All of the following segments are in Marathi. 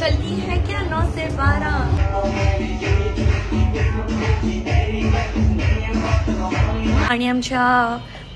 चलती है क्या 9 से 12। आणि आमच्या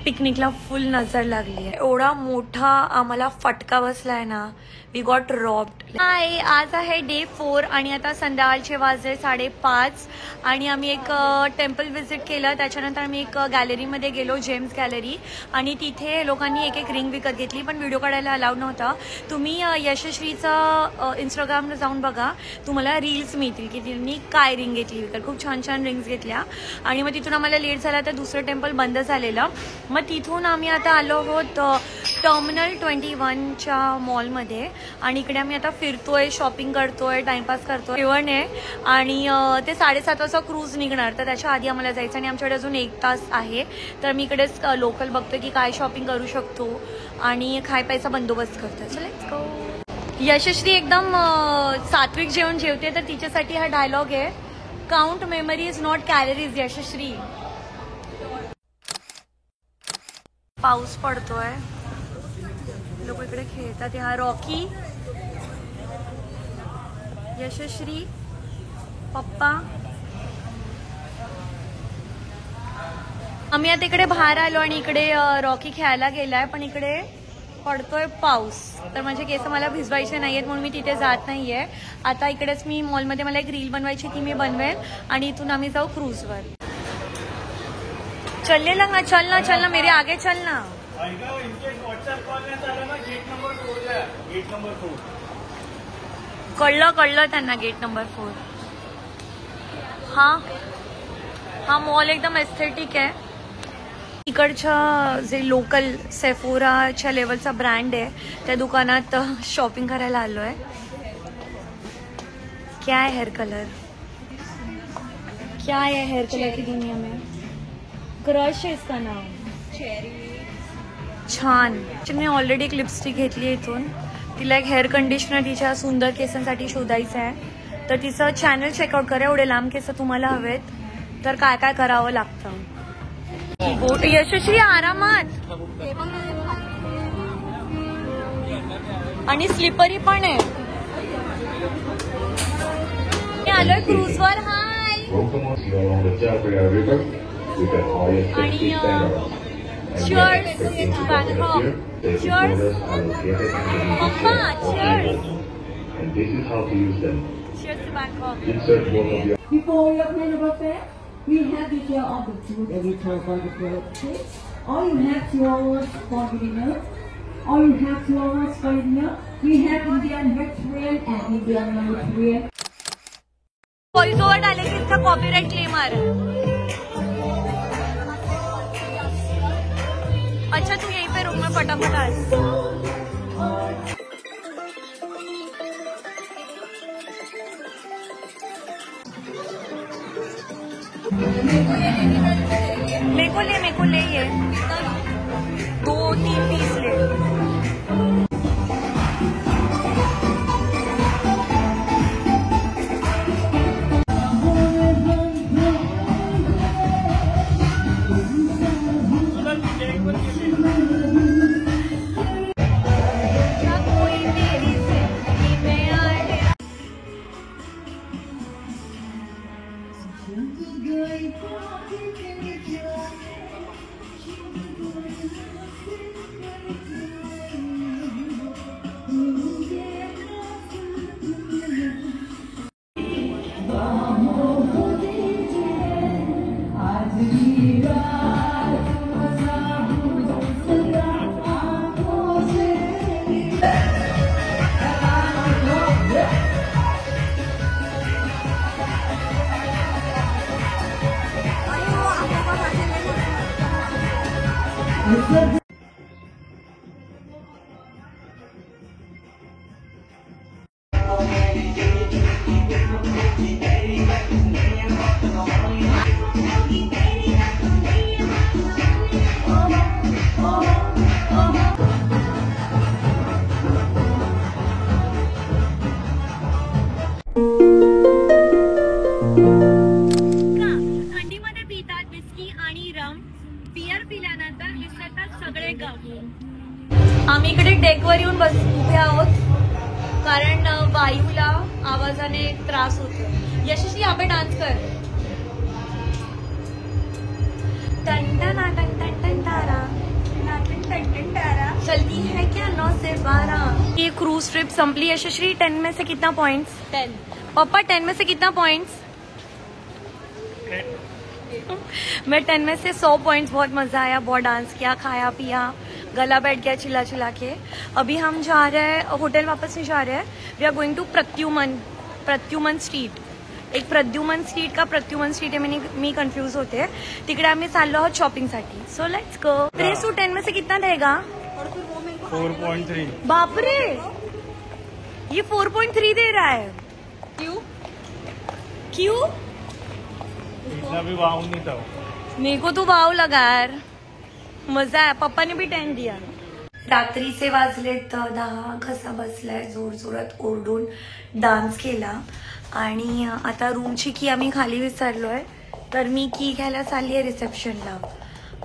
पिकनिकला फुल नजर लागली आहे। एवढा मोठा आम्हाला फटका बसलाय ना, वी गॉट रॉब्ड। हाय, आज आहे डे 4 आणि आता संध्याकाळचे वाजले 5:30 आणि आम्ही एक टेम्पल व्हिजिट केलं। त्याच्यानंतर आम्ही एक गॅलरीमध्ये गेलो, जेम्स गॅलरी, आणि तिथे लोकांनी एक एक रिंग विकत घेतली, पण व्हिडिओ काढायला अलाउड नव्हता। तुम्ही यशस्वीचा इंस्टाग्रामला जाऊन बघा, तुम्हाला रील्स मिळतील की तिने काय रिंग घेतली विकत। खूप छान छान रिंग्स घेतल्या आणि मग तिथून आम्हाला लेट झाला तर दुसरं टेम्पल बंद झालेलं। मग तिथून आम्ही आता आलो आहोत टर्मिनल 21च्या मॉलमध्ये आणि इकडे आम्ही आता फिरतोय, शॉपिंग करतोय, टाइमपास करतोय। जेवण आहे आणि ते 7:30 वाजता क्रूज निघणार, तर त्याच्या आधी आम्हाला जायचं आणि आमच्याकडे अजून 1 तास आहे। तर मी इकडेच लोकल बघतोय की काय शॉपिंग करू शकतो आणि खाय प्यायचा बंदोबस्त करतोय। So let's go. यशस्वी एकदम सात्विक जेवण जेवते, तर तिच्यासाठी हा डायलॉग आहे, काउंट मेमरीज नॉट कॅलरीज। यशस्वी, पाऊस पडतोय, लोक इकडे खेळतात। हा रॉकी, यशस्वी, पप्पा। आम्ही आता इकडे बाहेर आलो आणि इकडे रॉकी खेळायला गेलाय, पण इकडे पडतोय पाऊस, तर माझे केस मला भिजवायचे नाहीयेत म्हणून मी तिथे जात नाहीये। आता इकडेच मी मॉलमध्ये मला एक रील बनवायची, ती मी बनवेल आणि इथून आम्ही जाऊ क्रूजवर। चलने लगा, चलना चलना, मेरे आगे चलना। कळलं त्यांना, गेट नंबर 4। हा मॉल एकदम एस्थेटिक आहे। इकडच्या जे लोकल सेफोराच्या लेवलचा ब्रँड आहे त्या दुकानात शॉपिंग करायला आलोय। क्या है हेयर कलर, क्या है हेयर कलर की दुनिया में? क्रश है इसका नाम, चेरी। छान। मी ऑलरेडी एक लिपस्टिक घेतली आहे इथून, तिला एक हेअर कंडिशनर तिच्या सुंदर केसांसाठी शोधायचं आहे, तर तिचं चॅनल चेकआउट करा। एवढे लांब केस तुम्हाला हवेत तर काय काय करावं लागतं। यशस्वी, आरामात, आणि स्लिपरी पण आहे। मी आलोय क्रूजवर। हाय, आणि cheers to Bangkok, cheers पप्पा, cheers, cheers to Bangkok। Before you open the buffet, we have the share of the food every time on the plate. All you have $2 for dinner. All you have $2 for dinner. We have Indian vegetarian and Indian non-vegetarian. Voice over डालेंगे, इसका कॉपीराइट क्लेम आ रहा है। अच्छा, तू यहीं पे रुक, मैं फटाफट आ रही हूँ। मेरे को ले ये 2-3 पीस ले। थंडीमध्ये पितात विस्की आणि रम, बियर पिल्यानंतर विसरतात सगळे गम। आम्ही इकडे डेकवर येऊन उभे आहोत, कारण वायूला आवाजाने त्रास होतो. यशस्वी यहाँ पे डान्स कर. टन टन टन टन टन तारा चलती है क्या 9 से 12. ये क्रूज ट्रिप संपली. यशस्वी 10 में से कितना पॉइंट्स? 10. पापा 10 में से कितना पॉइंट्स? मैं 10 में से 100 पॉइंट्स. बहुत मजा आया, बहुत डांस किया, खाया पिया, गला बैठ गया चिल्ला चिल्ला के. अभी हम जा रहे हैं होटल, वापस नहीं जा रहे हैं. We are going to Pradyuman street. एक प्रद्युमन स्ट्रीट का प्रत्युमन स्ट्रीट आहे, मी कन्फ्यूज होते. तिकडे आम्ही चाललो आहोत शॉपिंगसाठी. So let's go. 3 to 10 में से कितना देगा? 4.3. बापरे, ये 4.3 दे रहा है. क्यों? इतना भी वाव नहीं था. मेरे को तो वाव लगा यार, मजा आहे. पप्पाने भी 10 दिया. रात्रीचे वाजलेत 10. घसा बसलाय, जोर जोरात ओरडून डान्स केला. आणि आता रूमची की आम्ही खाली विसरलोय, तर मी की घ्यायला चालली आहे रिसेप्शनला.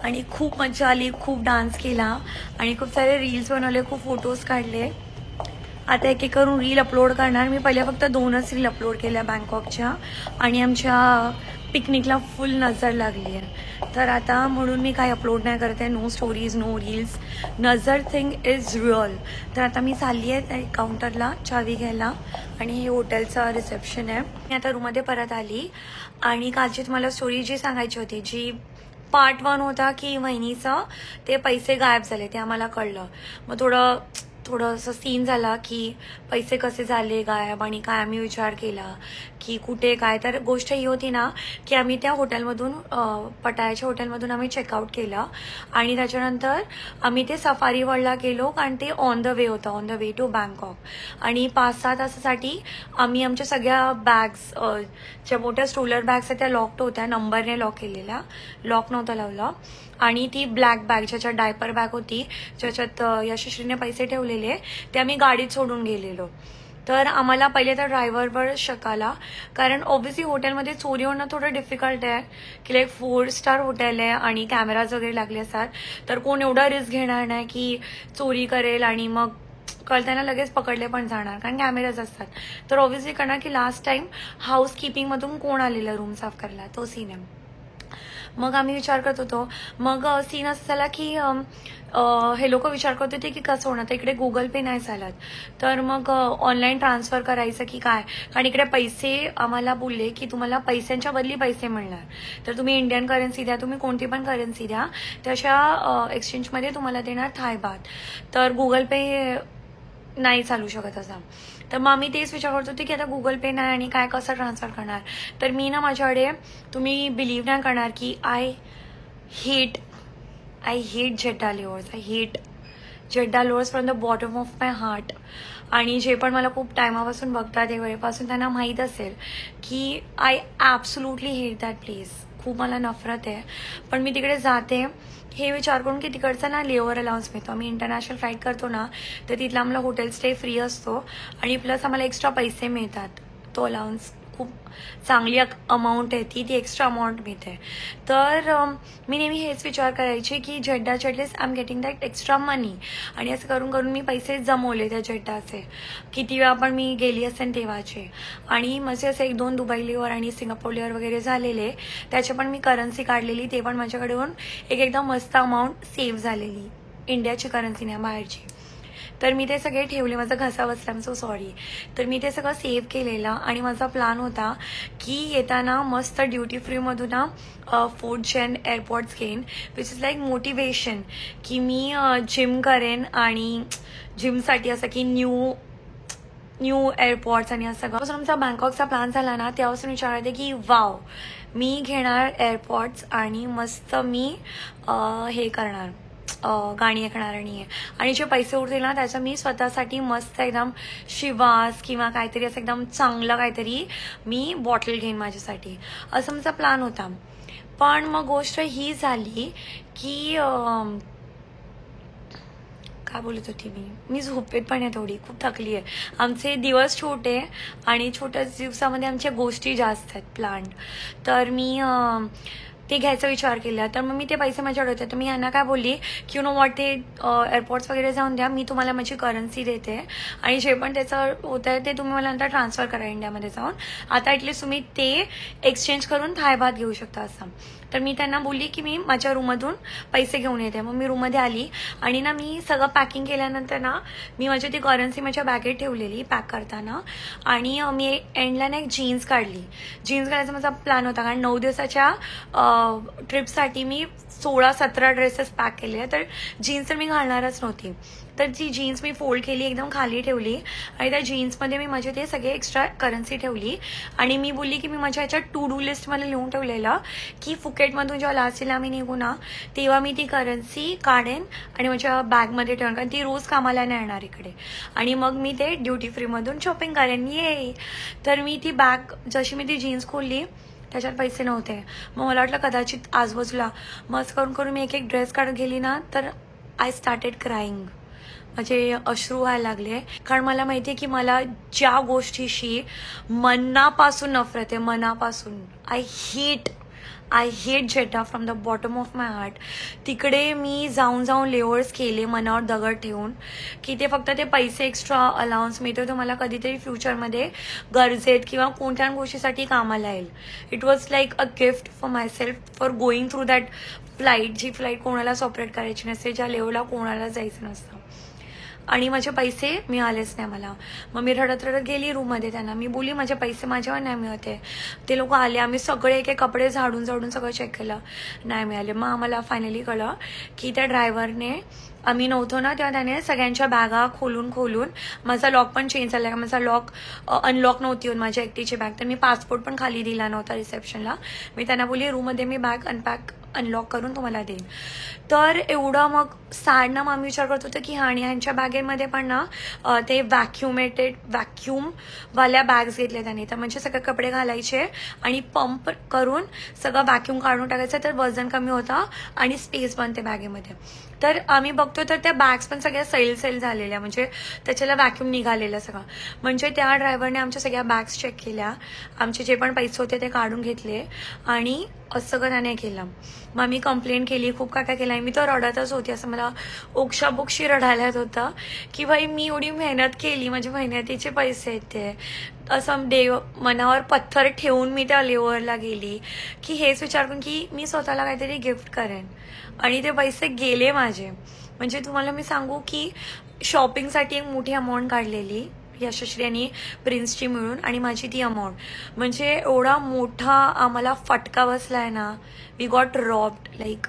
आणि खूप मजा आली, खूप डान्स केला आणि खूप सारे रील्स बनवले, खूप फोटोज काढले. आता एक एक करून रील अपलोड करणार. मी पहिल्या फक्त 2च रील अपलोड केल्या बँकॉकच्या, आणि आमच्या पिकनिकला फुल नजर लागली आहे. तर आता म्हणून मी काही अपलोड नाही करते. No stories, no reels. नजर थिंग इज रिअल. तर आता मी चालली आहे काउंटरला चावी घ्यायला, आणि हे हॉटेलचं रिसेप्शन आहे. मी आता रूममध्ये परत आली, आणि कालची तुम्हाला स्टोरी जी सांगायची होती, जी पार्ट 1 होता की वहिनीचं ते पैसे गायब झाले, ते आम्हाला कळलं. मग थोडंसं सीन झाला की पैसे कसे झाले गायब, आणि काय आम्ही विचार केला की कुठे काय. तर गोष्ट ही होती ना की आम्ही त्या हॉटेलमधून, पटायाच्या हॉटेलमधून आम्ही चेकआउट केलं, आणि त्याच्यानंतर आम्ही ते सफारी वर्ल्डला गेलो, कारण ते ऑन द वे होतं, on the way to Bangkok. आणि 5-6 तासासाठी आम्ही आमच्या सगळ्या बॅग्स, ज्या मोठ्या स्ट्रोलर बॅग्स आहेत त्या लॉक्ड होत्या, नंबरने लॉक केलेल्या, लॉक नव्हतं लावलं. आणि ती ब्लॅक बॅग, ज्याच्यात डायपर बॅग होती, ज्याच्यात यशस्वीने पैसे ठेवलेले, ते आम्ही गाडीत सोडून गेलेलो. तर आम्हाला पहिले तर ड्रायव्हरवर शक आला, कारण ऑब्व्हियसली हॉटेलमध्ये चोरी होणं थोडं डिफिकल्ट आहे, की लाईक 4 स्टार हॉटेल आहे आणि कॅमेराज वगैरे लागले असतात, तर कोण एवढा रिस्क घेणार नाही की चोरी करेल आणि मग कळताना लगेच पकडले पण जाणार, कारण कॅमेराज असतात. तर ऑब्व्हियसली करणार की लास्ट टाइम हाऊसकीपिंगमधून कोण आलेलं रूम साफ करायला, तो सीन आहे. मग आम्ही विचार करत होतो. मग सीन असं झाला की हे लोक विचार करत होते की कसं होणार, तर इकडे गुगल पे नाही चालत. तर मग ऑनलाईन ट्रान्सफर करायचं की काय, कारण इकडे पैसे आम्हाला बोलले की तुम्हाला पैशांच्या बदली पैसे मिळणार, तर तुम्ही इंडियन करन्सी द्या, तुम्ही कोणती पण करन्सी द्या, तशा एक्सचेंजमध्ये तुम्हाला देणार थाय बात. तर गुगल पे नाही चालू शकत असा. तर मग आम्ही तेच विचार करत होते की आता गुगल पे नाही आणि काय, कसं ट्रान्सफर करणार. तर मी ना माझ्याकडे, तुम्ही बिलीव्ह नाही करणार की I hate Jeddah lowers. I hate Jeddah lowers from the bottom of my heart. आणि जे पण मला खूप टायमापासून बघतात, एक वेळेपासून त्यांना माहीत असेल की I absolutely hate that place. खूप मला नफरत आहे. पण मी तिकडे जाते हे विचार करून की तिकडचा ना लेओव्हर अलाउन्स मिळतो. आम्ही इंटरनॅशनल फ्लाईट करतो ना, तर तिथला आम्हाला हॉटेल स्टे फ्री असतो, आणि प्लस आम्हाला एक्स्ट्रा पैसे मिळतात. तो अलाउन्स खूप चांगली अमाऊंट आहे, ती एक्स्ट्रा अमाऊंट मिळते. तर मी नेहमी हेच विचार करायचे की जेड्डाच्या at least I am getting that extra money. आणि असं करून करून मी पैसे जमवले त्या जेड्डाचे. किती वेळा पण मी गेली असेल तेव्हाचे. आणि माझे असे 1-2 दुबई लेअर आणि सिंगापूर लेअर वगैरे झालेले, त्याचे पण मी करन्सी काढलेली, ते पण माझ्याकडून एकदम मस्त अमाऊंट सेव्ह झालेली, इंडियाची करन्सी नाही, बाहेरची. तर मी ते सगळे ठेवले. माझा घसा बसला, आय एम सो सॉरी. तर मी ते सगळं सेव्ह केलेलं, आणि माझा प्लॅन होता की येताना मस्त ड्युटी फ्रीमधून ना 4th Gen एअरपोर्ट्स घेईन, विच इज लाईक मोटिवेशन, की मी जिम करेन, आणि जिमसाठी असं की न्यू एअरपोर्ट्स आणि असं सगळं. पासून आमचा बँकॉकचा प्लॅन झाला ना, त्यापासून विचार करते की वाव, मी घेणार एअरपोर्ट्स आणि मस्त मी हे करणार, गाणी ऐकणार आणि जे पैसे उरतील ना त्याचं मी स्वतःसाठी मस्त एकदम शिवास किंवा काहीतरी असं एकदम चांगलं काहीतरी मी बॉटल घेईन माझ्यासाठी, असं माझा प्लॅन होता. पण मग गोष्ट ही झाली की काय बोलत होती मी झोपेत पण आहे, थोडी खूप थकली आहे. आमचे दिवस छोटे आणि छोट्या दिवसामध्ये आमच्या गोष्टी जास्त आहेत प्लॅन्ड. तर मी ते घ्यायचा विचार केला. तर मग मी ते पैसे माझ्याकडे होते, तर मी यांना काय बोलली की यू नो वॉट, ते एअरपोर्ट्स वगैरे जाऊन द्या, मी तुम्हाला माझी करन्सी देते आणि जे पण त्याचं होतं आहे ते तुम्ही मला नंतर ट्रान्सफर करा इंडियामध्ये जाऊन. आता ॲटलीस्ट तुम्ही ते एक्सचेंज करून थाय भात घेऊ शकता असं. तर मी त्यांना बोलली की मी माझ्या रूममधून पैसे घेऊन येते. मग मी रूममध्ये आली आणि ना मी सगळं पॅकिंग केल्यानंतर ना मी माझी ती करन्सी माझ्या बॅगेत ठेवलेली पॅक करताना, आणि मी एंडला ना एक जीन्स काढली. जीन्स घालायचा माझा प्लॅन होता, कारण 9 दिवसाच्या ट्रिपसाठी मी 16-17 ड्रेसेस पॅक केले, तर जीन्स तर मी घालणारच नव्हती. तर ती जीन्स मी फोल्ड केली, एकदम खाली ठेवली आणि त्या जीन्समध्ये मी माझे ते सगळे एक्स्ट्रा करन्सी ठेवली. आणि मी बोलली की मी माझ्या ह्याच्या टू डू लिस्टमध्ये लिहून ठेवलेलं की फुकेटमधून जेव्हा लास्टला आम्ही निघू ना तेव्हा मी ती करन्सी काढेन आणि माझ्या बॅगमध्ये ठेवेन, कारण ती रोज कामाला नाही येणार इकडे, आणि मग मी ते ड्युटी फ्रीमधून शॉपिंग करेन. ये तर मी ती बॅग, जशी मी ती जीन्स खोलली त्याच्यात पैसे नव्हते. मग मला वाटलं कदाचित आजूबाजूला, मस्त करून करून मी एक एक ड्रेस काढत गेली ना, तर आय स्टार्टेड क्राईंग. म्हणजे अश्रू व्हायला लागले, कारण मला माहिती आहे की मला ज्या गोष्टीशी मनापासून नफरत आहे, मनापासून I hate Jeddah from the bottom of my heart. तिकडे मी जाऊन लेवर्स केले मनावर दगड ठेवून की ते फक्त ते पैसे एक्स्ट्रा अलाउन्स मिळतो तो मला कधीतरी फ्युचरमध्ये गरजेत किंवा कोणत्या गोष्टीसाठी कामाला येईल. It was like a gift for myself for going through that flight, जी फ्लाईट कोणालाच ऑपरेट करायची नसते, ज्या लेवलला कोणाला जायचं नसतं. आणि माझे पैसे मिळालेच नाही मला. मग मी रडत गेली रूममध्ये. त्यांना मी बोलली माझे पैसे माझ्यावर नाही मिळते. ते लोक आले, आम्ही सगळे एक एक कपडे झाडून सगळं चेक केलं, नाही मिळाले. मग आम्हाला फायनली कळलं की त्या ड्रायव्हरने, आम्ही नव्हतो ना तेव्हा त्याने सगळ्यांच्या बॅगा खोलून माझा लॉक पण चेंज झाला, का माझा लॉक अनलॉक नव्हती होऊन माझ्या एकटीची बॅग. तर मी पासपोर्ट पण खाली दिला नव्हता रिसेप्शनला. मी त्यांना बोलली रूममध्ये मी बॅग अनलॉक करून तुम्हाला देईन. तर एवढं मग सॅड ना, मग आम्ही विचार करत होतो की आणि ह्यांच्या बॅगेमध्ये पण ना ते व्हॅक्यूमवाल्या बॅग्स घेतल्या त्याने. तर म्हणजे सगळे कपडे घालायचे आणि पंप करून सगळं व्हॅक्यूम काढून टाकायचं, तर वजन कमी होतं आणि स्पेस बनते बॅगेमध्ये. तर आम्ही बघतो तर त्या बॅग्स पण सगळ्या सैल झालेल्या, म्हणजे त्याच्याला व्हॅक्यूम निघालेलं सगळं. म्हणजे त्या ड्रायव्हरने आमच्या सगळ्या बॅग्स चेक केल्या, आमचे जे पण पैसे होते ते काढून घेतले आणि असं सगळं त्याने केलं. मग मी कंप्लेंट केली, खूप काय केलं. मी तर रडतच होती, असं मला ओक्षाबोक्षी रडायला येत होतं की भाई मी एवढी मेहनत केली, माझ्या मेहनतीचे पैसे आहेत ते. असं मनावर पत्थर ठेवून मी त्या लेवरला गेली की हेच विचार करून की मी स्वतःला काहीतरी गिफ्ट करेन, आणि ते पैसे गेले माझे. म्हणजे तुम्हाला मी सांगू की शॉपिंगसाठी एक मोठी अमाऊंट काढलेली यशश्री आणि प्रिन्सची मिळून, आणि माझी ती अमाऊंट, म्हणजे एवढा मोठा आम्हाला फटका बसलाय ना. वी गॉट रॉब्ड, लाईक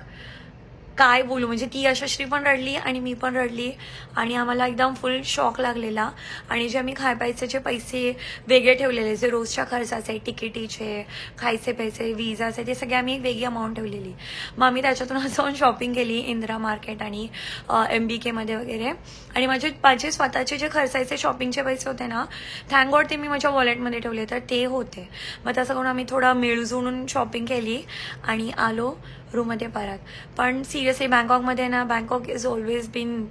काय बोलू. म्हणजे ती यशश्री पण रडली आणि मी पण रडली, आणि आम्हाला एकदम फुल शॉक लागलेला. आणि जे आम्ही खायचे जे पैसे वेगळे ठेवलेले, जे रोजच्या खर्चाचे, तिकिटीचे, खायचे पैसे, विजाचे, ते सगळे आम्ही एक वेगळी अमाऊंट ठेवलेली. मग आम्ही त्याच्यातून जाऊन शॉपिंग केली इंदिरा मार्केट आणि MBK मध्ये वगैरे. आणि माझे स्वतःचे जे खर्चायचे शॉपिंगचे पैसे होते ना, थँक गॉड ते मी माझ्या वॉलेटमध्ये ठेवले, तर ते होते. मग तसं करून आम्ही थोडं मिळजुळून शॉपिंग केली आणि आलो रूममध्ये परत. पण सिरियसली बँकॉकमध्ये ना, Bangkok is always been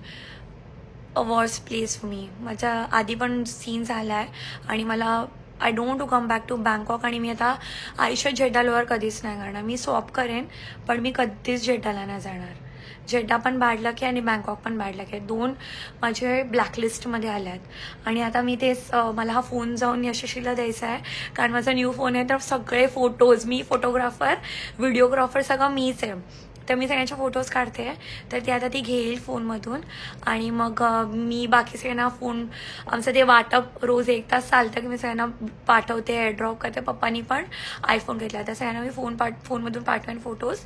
a worst place for me. माझ्या आधी पण सीन झाला आहे आणि मला I don't to come back to Bangkok. आणि मी आता आयुष्यात जेड्डावर कधीच नाही करणार. मी स्वॉप करेन, पण मी कधीच जेड्डाला नाही जाणार. जेड्डा पण बॅड लक आहे आणि बँकॉक पण बॅड लक आहे. 2 माझे ब्लॅकलिस्टमध्ये आले आहेत. आणि आता मी तेच, मला हा फोन जाऊन यशस्वीला द्यायचा आहे, कारण माझा न्यू फोन आहे. तर सगळे फोटोज, मी फोटोग्राफर, व्हिडिओग्राफर सगळं मीच आहे, तर मी सगळ्यांचे फोटोज काढते. तर ती आता ती घेईल फोनमधून, आणि मग मी बाकी सगळ्यांना फोन, आमचं ते वाटप रोज 1 तास चालतं की मी सगळ्यांना पाठवते, एअरड्रॉप करते. पप्पांनी पण आयफोन घेतला, तर सगळ्यांना मी फोनमधून पाठवेन फोटोज,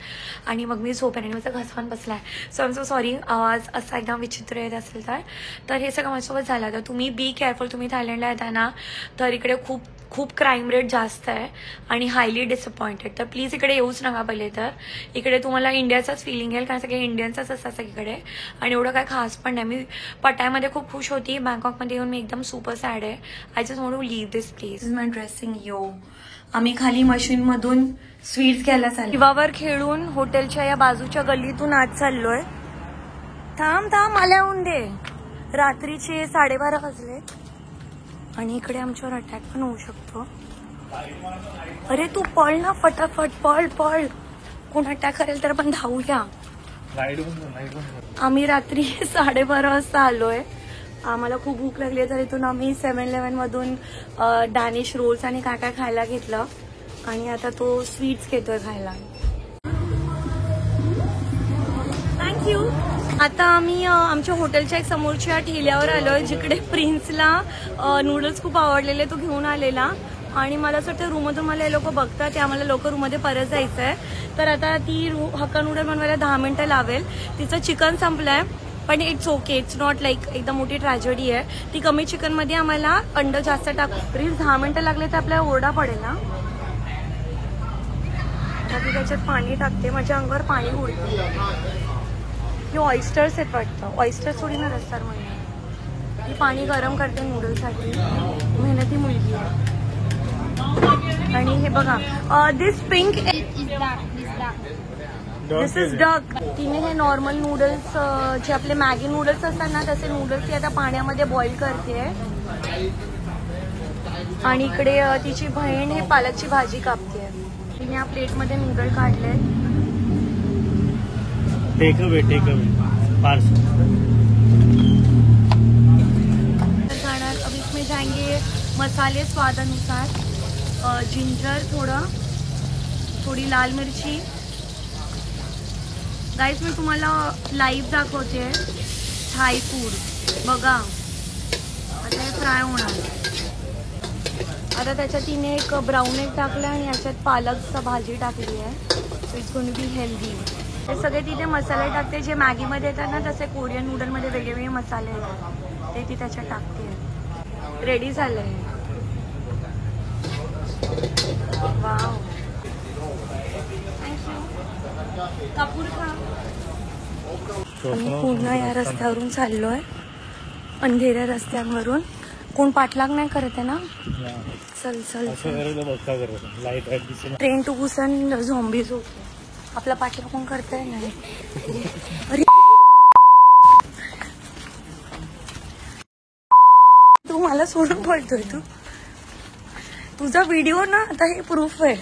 आणि मग मी झोपेन. आणि माझा घसान बसलाय, so I am so sorry आवाज असा एकदम विचित्र येत असेल तर हे सगळं माझ्यासोबत झालं. तर तुम्ही बी केअरफुल. तुम्ही थायलंडला येता ना, तर इकडे खूप क्राईम रेट जास्त आहे आणि हायली डिसअपॉइंटेड. तर प्लीज इकडे येऊच नका पहिले. तर इकडे तुम्हाला इंडियाचाच फिलिंग येईल, कारण सगळे इंडियन्सच असतात सगळीकडे, आणि एवढं काय खास पण नाही. मी पटायमध्ये खूप खुश होती, बँकॉकमध्ये येऊन मी एकदम सुपर सॅड आहे. I just want to leave this place. My dressing. आम्ही खाली मशीनमधून स्वीट्स घ्यायला चाललो. शिवावर खेळून हॉटेलच्या या बाजूच्या गल्लीतून आज चाललोय. थांब मला येऊन दे. रात्रीचे 12:30 वाजले आणि इकडे आमच्यावर अटॅक पण होऊ शकतो. अरे तू पळ ना, फटाफट पळ. कोण अटॅक करेल तर आपण धावूया. लाईट बंद. आम्ही रात्री 12:30 वाजता आलोय. आम्हाला खूप भूक लागली तर इथून आम्ही 7-11 मधून डॅनिश रोल्स आणि काय काय खायला घेतलं आणि आता तो स्वीट्स घेतोय खायला. थँक्यू. आता आम्ही आमच्या हॉटेलच्या एक समोरच्या ठेल्यावर आलोय जिकडे प्रिन्सला नूडल्स खूप आवडलेले, तो घेऊन आलेला आणि मला असं वाटतं रूममधून मला हे लोक बघतात ते आम्हाला लवकर रूममध्ये परत जायचं आहे. तर आता ती हक्का नूडल बनवायला 10 मिनिटं लावेल. तिचं चिकन संपलंय पण it's okay, it's not like एकदम मोठी ट्रॅजेडी आहे. ती कमी चिकनमध्ये आम्हाला अंड जास्त प्रिन्स 10 मिनिटं लागले तर आपल्याला ओरडा पडेल ना. आता ती त्याच्यात पाणी टाकते, माझ्या अंगावर पाणी उडते. हे ऑइस्टर्स आहेत वाटतं, ऑइस्टर्स थोडी ना रस्त्यावर म्हणून. ती पाणी गरम करते नूडल्ससाठी, मेहनती मुलगी आहे. आणि हे बघा दिस पिंक दिस इज डक. तिने हे नॉर्मल नूडल्स जे आपले मॅगी नूडल्स असतात ना तसे नूडल्स ती आता पाण्यामध्ये बॉईल करते. आणि इकडे तिची बहीण हे पालकची भाजी कापते. तिने या प्लेटमध्ये नूडल काढले. Take away parcel. अब इसमें जाएंगे मसाले स्वाद अनुसार, जिंजर थोडी लाल मिरची. गाइस मी तुम्हाला लाईव्ह दाखवते थाई फूड. बघा आता हे फ्राय होणार. आता त्याच्यात तिने एक ब्राऊन एग टाकलं आणि याच्यात पालकचा भाजी टाकली आहे. So it's going to be healthy. हे सगळे तिथे मसाले टाकते जे मॅगीमध्ये येतात ना तसे कोरियन नूडलमध्ये वेगवेगळे मसाले येतात ते ती त्याच्यात टाकते. रेडी झालंय. Wow, thank you. कापूर खा. आम्ही पूर्ण या रस्त्यावरून चाललोय, अंधेऱ्या रस्त्यांवरून. कोण पाठलाग नाही करत आहे ना. चल चल. ट्रेन टू बुसान झॉम्बीज होते. आपला पाठलाग कोण करताय नाही. अरे तू मला सोडून पडतोय. तुझा व्हिडिओ ना आता हे प्रूफ आहे.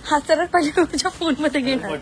हा सरळ पहिले माझ्या फोन मध्ये घेणार.